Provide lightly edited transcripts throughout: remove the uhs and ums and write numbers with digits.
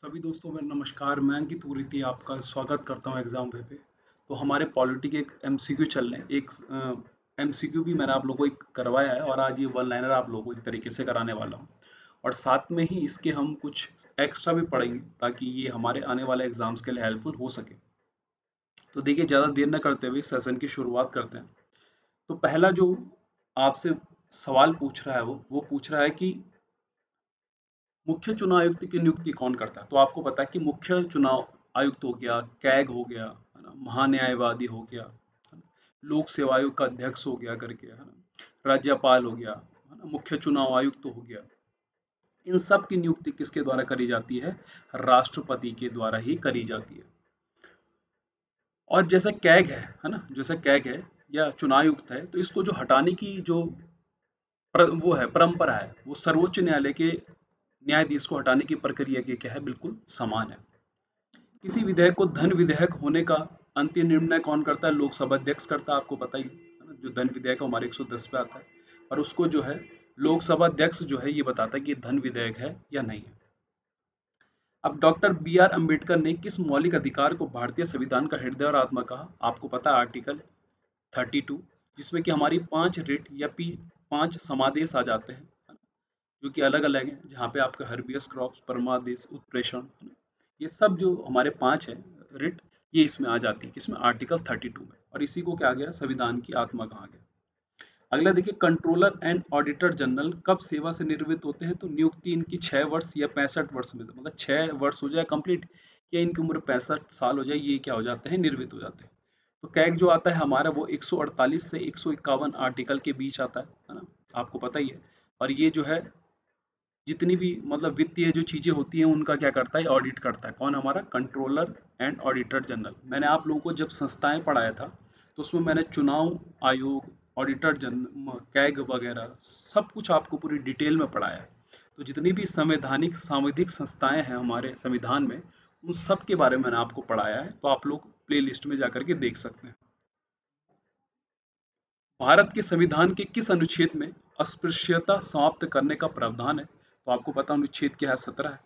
सभी दोस्तों में नमस्कार। मैं अंकित उरीती आपका स्वागत करता हूं एग्जाम पे। तो हमारे पॉलिटी के एक एमसीक्यू चल रहे हैं। एक एमसीक्यू भी मैंने आप लोगों को एक करवाया है और आज ये वन लाइनर आप लोगों को इस तरीके से कराने वाला हूं। और साथ में ही इसके हम कुछ एक्स्ट्रा भी पढ़ेंगे ताकि ये हमारे आने वाले एग्जाम्स के लिए हेल्पफुल हो सके। तो देखिए, ज़्यादा देर न करते हुए सेशन की शुरुआत करते हैं। तो पहला जो आपसे सवाल पूछ रहा है वो पूछ रहा है कि मुख्य चुनाव आयुक्त की नियुक्ति कौन करता है। तो आपको पता है कि मुख्य चुनाव आयुक्त हो गया, कैग हो गया, है ना, महान्यायवादी हो गया, है ना, लोक सेवा आयोग का अध्यक्ष हो गया करके, है ना, राज्यपाल हो गया, है ना, मुख्य चुनाव आयुक्त हो गया। इन सब की नियुक्ति किसके द्वारा करी जाती है? राष्ट्रपति के द्वारा ही करी जाती है। और जैसा कैग है ना, जैसा कैग है या चुनायुक्त है, तो इसको जो हटाने की जो वो है परंपरा है, वो सर्वोच्च न्यायालय के न्यायाधीश को हटाने की प्रक्रिया की क्या है, बिल्कुल समान है। किसी विधेयक को धन विधेयक होने का अंतिम निर्णय कौन करता है? लोकसभा अध्यक्ष करता है, आपको पता ही है ना। जो धन विधेयक है हमारे 110 पे आता है और उसको जो है लोकसभा अध्यक्ष जो है ये बताता है कि ये धन विधेयक है या नहीं है। अब डॉक्टर बी आर अम्बेडकर ने किस मौलिक अधिकार को भारतीय संविधान का हृदय और आत्मा कहा? आपको पता है आर्टिकल 32, जिसमें कि हमारी 5 रिट या 5 समादेश आ जाते हैं, है ना, जो कि अलग अलग हैं, जहाँ पे आपका हर्बियस क्रॉप्स, परमादेश, उत्प्रेषण, है ना, ये सब जो हमारे 5 हैं रिट, ये इसमें आ जाती है, किसमें? आर्टिकल 32 में। और इसी को क्या गया, संविधान की आत्मा कहा गया। अगला देखिए, कंट्रोलर एंड ऑडिटर जनरल कब सेवा से निवृत्त होते हैं? तो नियुक्ति इनकी 6 वर्ष या 65 वर्ष में, मतलब 6 वर्ष हो जाए कंप्लीट या इनकी उम्र 65 साल हो जाए, ये क्या हो जाते हैं, निवृत्त हो जाते हैं। तो कैग जो आता है हमारा वो 148 से 151 आर्टिकल के बीच आता है ना, आपको पता ही है। और ये जो है जितनी भी मतलब वित्तीय जो चीजें होती हैं उनका क्या करता है, ऑडिट करता है। कौन? हमारा कंट्रोलर एंड ऑडिटर जनरल। मैंने आप लोगों को जब संस्थाएं पढ़ाया था तो उसमें मैंने चुनाव आयोग, ऑडिटर जनरल, कैग वगैरह सब कुछ आपको पूरी डिटेल में पढ़ाया है। तो जितनी भी संवैधानिक सांविधिक संस्थाएं हैं हमारे संविधान में, उन सब के बारे में मैंने आपको पढ़ाया है। तो आप लोग प्ले लिस्ट में जाकर के देख सकते हैं। भारत के संविधान के किस अनुच्छेद में अस्पृश्यता समाप्त करने का प्रावधान है? तो आपको पता अनुच्छेद क्या है, 17 है।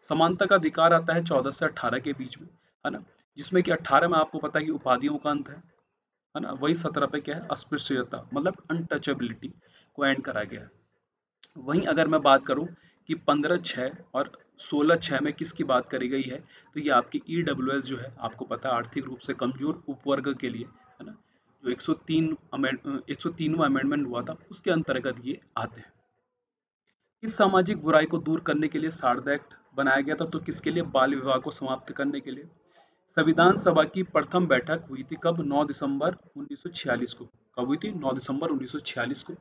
समानता का अधिकार आता है 14 से 18 के बीच में, है ना, जिसमें कि 18 में आपको पता है कि उपाधियों का अंत है ना। वही 17 पे क्या है, अस्पृश्यता मतलब अनटचेबिलिटी को एंड करा गया है। वहीं अगर मैं बात करूं कि 15(6) और 16(6) में किसकी बात करी गई है, तो ये आपकी ईडब्ल्यूएस जो है, आपको पता है आर्थिक रूप से कमजोर उपवर्ग के लिए, है ना, जो 103वां अमेंडमेंट हुआ था उसके अंतर्गत ये आते हैं। इस सामाजिक बुराई को दूर करने के लिए शारदा एक्ट बनाया गया था, तो किसके लिए? बाल विवाह को समाप्त करने के लिए। संविधान सभा की प्रथम बैठक हुई थी कब? 9 दिसंबर 1946 को। कब हुई थी? 9 दिसंबर 1946 को।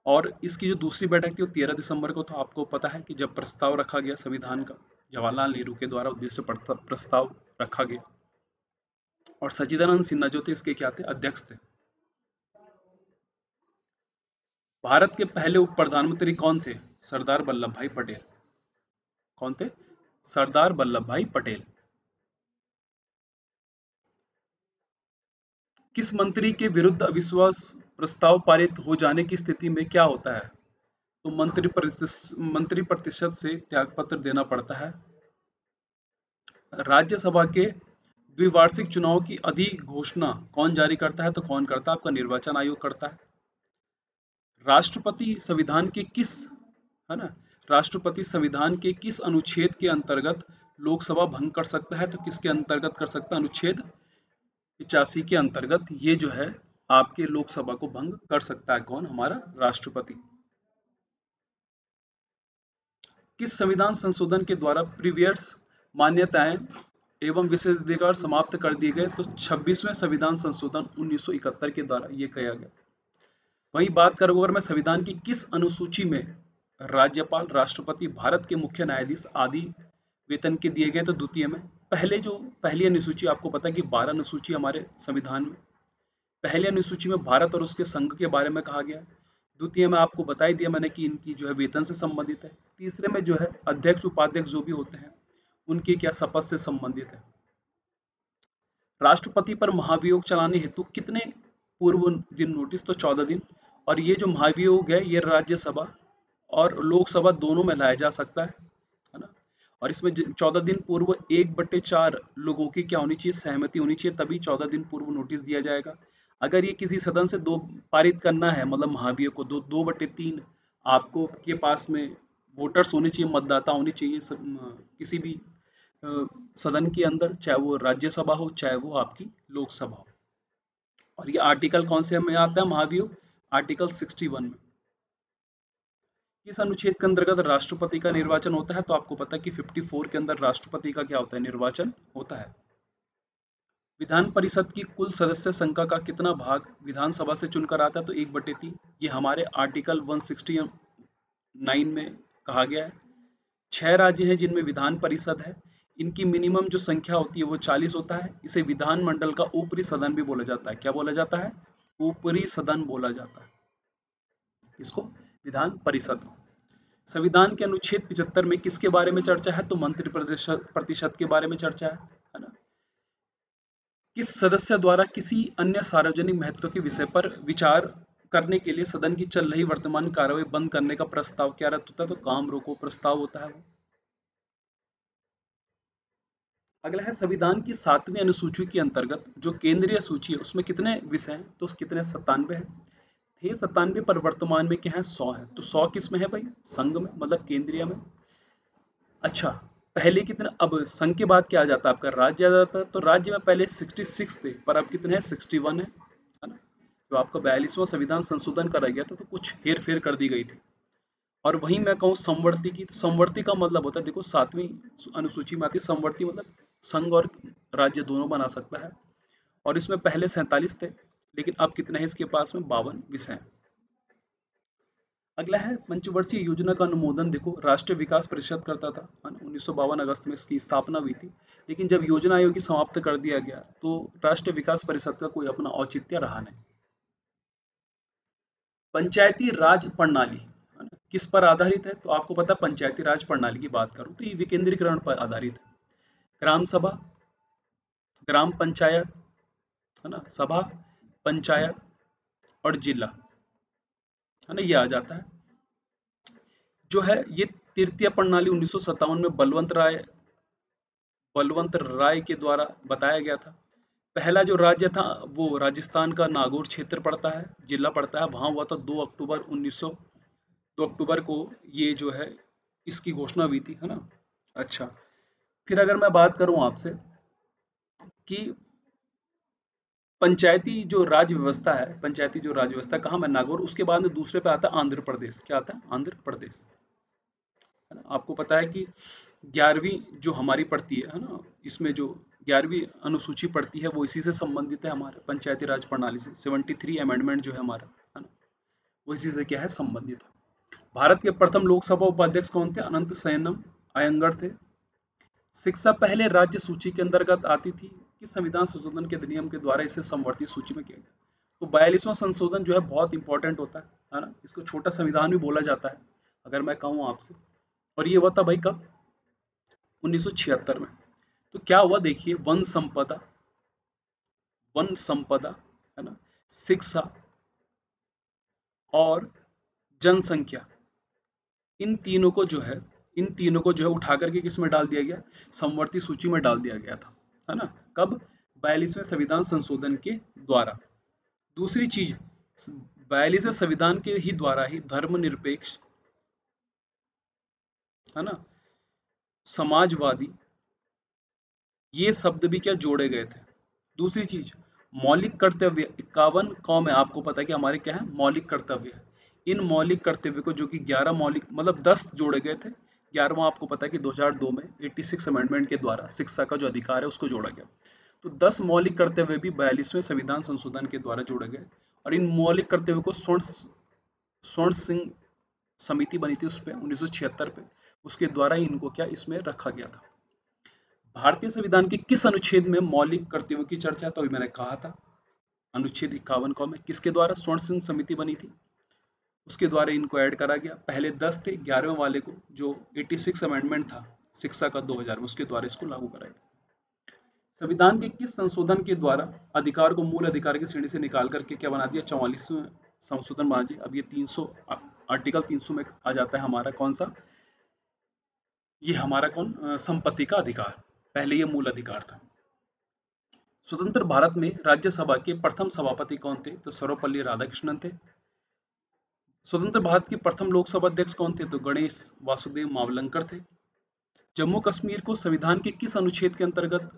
और इसकी जो दूसरी बैठक थी वो 13 दिसंबर को। तो आपको पता है कि जब प्रस्ताव रखा गया संविधान का, जवाहरलाल नेहरू के द्वारा उद्देश्य प्रस्ताव रखा गया, और सच्चिदानंद सिन्हा जो थे इसके क्या थे? अध्यक्ष थे। भारत के पहले उप प्रधानमंत्री कौन थे? सरदार वल्लभ भाई पटेल। कौन थे? सरदार वल्लभ भाई पटेल। किस मंत्री के विरुद्ध अविश्वास प्रस्ताव पारित हो जाने की स्थिति में क्या होता है? तो मंत्री प्रतिशत से त्यागपत्र देना पड़ता है। राज्यसभा के द्विवार्षिक चुनाव की अधिघोषणा कौन जारी करता है? तो कौन करता है? आपका निर्वाचन आयोग करता है। राष्ट्रपति संविधान के किस, है ना, राष्ट्रपति संविधान के किस अनुच्छेद के अंतर्गत लोकसभा भंग कर सकता है? तो किसके अंतर्गत कर सकता है? अनुच्छेद 85 के अंतर्गत ये जो है आपके लोकसभा को भंग कर सकता है। कौन? हमारा राष्ट्रपति। किस संविधान संशोधन के द्वारा प्रीवियस मान्यताएं एवं विशेषाधिकार समाप्त कर दिए गए? तो 26वें संविधान संशोधन 1971 के द्वारा ये किया गया। वहीं बात करूं अगर मैं संविधान की किस अनुसूची में राज्यपाल, राष्ट्रपति, भारत के मुख्य न्यायाधीश आदि वेतन के दिए गए? तो द्वितीय में। पहली अनुसूची आपको पता है कि 12 अनुसूची हमारे संविधान में। पहली अनुसूची में भारत और उसके संघ के बारे में कहा गया है। द्वितीय में आपको बता ही दिया मैंने कि इनकी जो है वेतन से संबंधित है। तीसरे में जो है अध्यक्ष उपाध्यक्ष जो भी होते हैं उनकी क्या शपथ से संबंधित है। राष्ट्रपति पर महाभियोग चलाने हेतु कितने पूर्व दिन नोटिस? तो 14 दिन। और ये जो महाभियोग है ये राज्यसभा और लोकसभा दोनों में लाया जा सकता है ना। और इसमें 14 दिन पूर्व 1/4 लोगों की क्या होनी चाहिए, सहमति होनी चाहिए, तभी 14 दिन पूर्व नोटिस दिया जाएगा। अगर ये किसी सदन से दो पारित करना है, मतलब महाभियोग को, 2/3 आपको के पास में वोटर्स होने चाहिए, मतदाता होने चाहिए किसी भी सदन के अंदर, चाहे वो राज्यसभा हो चाहे वो आपकी लोकसभा हो। और ये आर्टिकल कौन से में आता है महाभियोग, आर्टिकल 61 में। इस अनुच्छेद के अंतर्गत राष्ट्रपति का निर्वाचन होता है, तो आपको पता है कि 54 के अंदर राष्ट्रपति का क्या होता है, निर्वाचन होता है। विधान परिषद की कुल सदस्य संख्या का कितना भाग विधानसभा से चुनकर आता है, तो 1/3। ये हमारे आर्टिकल 169 में कहा गया है। 6 राज्य हैं जिनमें विधान परिषद है, इनकी मिनिमम जो संख्या होती है वो 40 होता है। इसे विधानमंडल का ऊपरी सदन भी बोला जाता है। क्या बोला जाता है, ऊपरी सदन बोला जाता है इसको, विधान परिषद। संविधान के अनुच्छेद 75 में किसके बारे में चर्चा है, तो मंत्री प्रतिशत के बारे में चर्चा है ना। किस सदस्य द्वारा किसी अन्य सार्वजनिक महत्व के विषय पर विचार करने के लिए सदन की चल रही वर्तमान कार्यवाही बंद करने का प्रस्ताव क्या रद्द होता है, तो काम रोको प्रस्ताव होता है वो। अगला है संविधान की 7वीं अनुसूची के अंतर्गत जो केंद्रीय सूची है उसमें कितने विषय हैं, तो कितने 97 है, थे 97 पर वर्तमान में क्या है 100 है। तो 100 किस में है भाई, संघ में, मतलब केंद्रीय में। अच्छा, पहले कितने, अब संघ के बाद क्या आ जाता है आपका, राज्य आ जाता है। तो राज्य में पहले 66 थे, पर अब कितने हैं 61 है ना। जो आपका 42वां संविधान संशोधन करा गया था, तो कुछ हेर फेर कर दी गई थी। और वहीं मैं कहूँ संवर्ती की, तो संवर्ती का मतलब होता है, देखो 7वीं अनुसूची में आती है संवर्ती, मतलब संघ और राज्य दोनों बना सकता है। और इसमें पहले 47 थे, लेकिन अब कितने हैं इसके पास में, 52 विषय हैं। अगला है पंचवर्षीय योजना का अनुमोदन, देखो राष्ट्रीय विकास परिषद करता था, 1952 अगस्त में इसकी स्थापना हुई थी। लेकिन जब योजना आयोग की समाप्त कर दिया गया, तो राष्ट्रीय विकास परिषद का कोई अपना औचित्य रहा नहीं। पंचायती राज प्रणाली किस पर आधारित है, तो आपको पता है पंचायती राज प्रणाली की बात करूं तो ये विकेंद्रीकरण पर आधारित है। ग्राम सभा, ग्राम पंचायत, है ना, सभा, पंचायत और जिला, है ना, ये आ जाता है। जो है ये तृतीय प्रणाली 1957 में बलवंत राय के द्वारा बताया गया था। पहला जो राज्य था वो राजस्थान का नागौर क्षेत्र पड़ता है, जिला पड़ता है, वहां हुआ था 2 अक्टूबर को ये जो है इसकी घोषणा हुई थी, है ना। अच्छा, फिर अगर मैं बात करूं आपसे कि पंचायती जो राज्य व्यवस्था कहाँ में, नागौर, उसके बाद में दूसरे पे आता है आंध्र प्रदेश। क्या आता है, आंध्र प्रदेश, है ना। आपको पता है कि 11वीं जो हमारी पड़ती है ना, इसमें जो 11वीं अनुसूची पड़ती है वो इसी से संबंधित है, हमारे पंचायती राज प्रणाली से। 73 अमेंडमेंट जो है हमारा, है ना, वो इसी से क्या है, संबंधित है। भारत के प्रथम लोकसभा उपाध्यक्ष कौन थे, अनंत सैनम अयंगर थे। शिक्षा पहले राज्य सूची के अंतर्गत आती थी कि संविधान संशोधन के अधिनियम के द्वारा इसे समवर्ती सूची में किया गया। तो 42वां संशोधन जो है बहुत इंपॉर्टेंट होता है ना, इसको छोटा संविधान भी बोला जाता है अगर मैं कहूँ आपसे। और ये हुआ था भाई कब, 1976 में। तो क्या हुआ देखिए, वन संपदा, है ना, शिक्षा और जनसंख्या, इन तीनों को जो है उठा करके किस में डाल दिया गया, समवर्ती सूची में डाल दिया गया था, है ना, कब, 42वें संविधान संशोधन के द्वारा। दूसरी चीज, 42वें संविधान के ही द्वारा ही धर्मनिरपेक्ष, है ना, समाजवादी, ये शब्द भी क्या जोड़े गए थे। दूसरी चीज, मौलिक कर्तव्य, 51 कॉम है, आपको पता है कि हमारे क्या है, मौलिक कर्तव्य है। इन मौलिक कर्तव्य को, जो कि 11 मौलिक, मतलब 10 जोड़े गए थे, 11वां आपको पता है कि 2002 में 86 अमेंडमेंट के द्वारा शिक्षा का जो अधिकार है उसको जोड़ा गया। तो 10 मौलिक कर्तव्य भी 42वें संविधान संशोधन के द्वारा जोड़े गए। और इन मौलिक कर्तव्य को स्वर्ण सिंह समिति बनी थी उस पर 1976 पे, उसके द्वारा ही इनको क्या इसमें रखा गया था। भारतीय संविधान के किस अनुच्छेद में मौलिक कर्तव्यों की चर्चा है, तो अभी मैंने कहा था अनुच्छेद 51 को में, किसके द्वारा, स्वर्ण सिंह समिति बनी थी, उसके द्वारा इनको ऐड करा गया। पहले 10 थे, 11वें वाले को जो 86 अमेंडमेंट था शिक्षा का 2000 में, उसके द्वारा इसको लागू कराया गया। संविधान के किस संशोधन के द्वारा अधिकार को मूल अधिकार की श्रेणी से निकाल करके क्या बना दिया, 44वें संशोधन बना दिया। अब ये 300 आर्टिकल 300 में आ जाता है हमारा कौन सा, ये हमारा संपत्ति का अधिकार, पहले ये मूल अधिकार था। स्वतंत्र भारत में राज्यसभा के प्रथम सभापति कौन थे? तो सर्वपल्ली राधाकृष्णन थे। स्वतंत्र भारत के प्रथम लोकसभा अध्यक्ष कौन थे? तो गणेश वासुदेव मावलंकर थे। जम्मू कश्मीर को संविधान के किस अनुच्छेद के अंतर्गत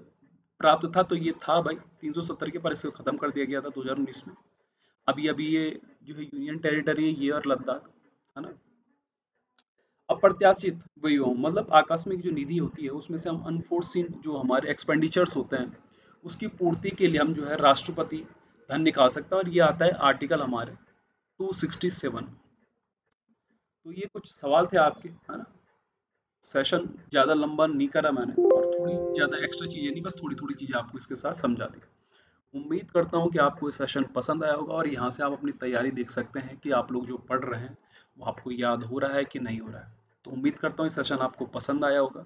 प्राप्त था? तो ये था भाई 370 के, पर इसे खत्म कर दिया गया था 2019 में। अभी अभी ये जो है यूनियन टेरिटरी है, ये और लद्दाख, है ना। अप्रत्याशित वही हो, मतलब आकस्मिक जो निधि होती है उसमें से हम अनफोर्सिन जो हमारे एक्सपेंडिचर्स होते हैं उसकी पूर्ति के लिए हम जो है राष्ट्रपति धन निकाल सकता है, और ये आता है आर्टिकल हमारे 267। तो ये कुछ सवाल थे आपके, है ना। सेशन ज़्यादा लंबा नहीं करा मैंने, और थोड़ी ज़्यादा एक्स्ट्रा चीज़ें नहीं, बस थोड़ी थोड़ी चीज़ें आपको इसके साथ समझा दी। उम्मीद करता हूँ कि आपको ये सेशन पसंद आया होगा, और यहाँ से आप अपनी तैयारी देख सकते हैं कि आप लोग जो पढ़ रहे हैं वो आपको याद हो रहा है कि नहीं हो रहा है। तो उम्मीद करता हूँ ये सेशन आपको पसंद आया होगा।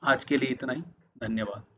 आज के लिए इतना ही। धन्यवाद।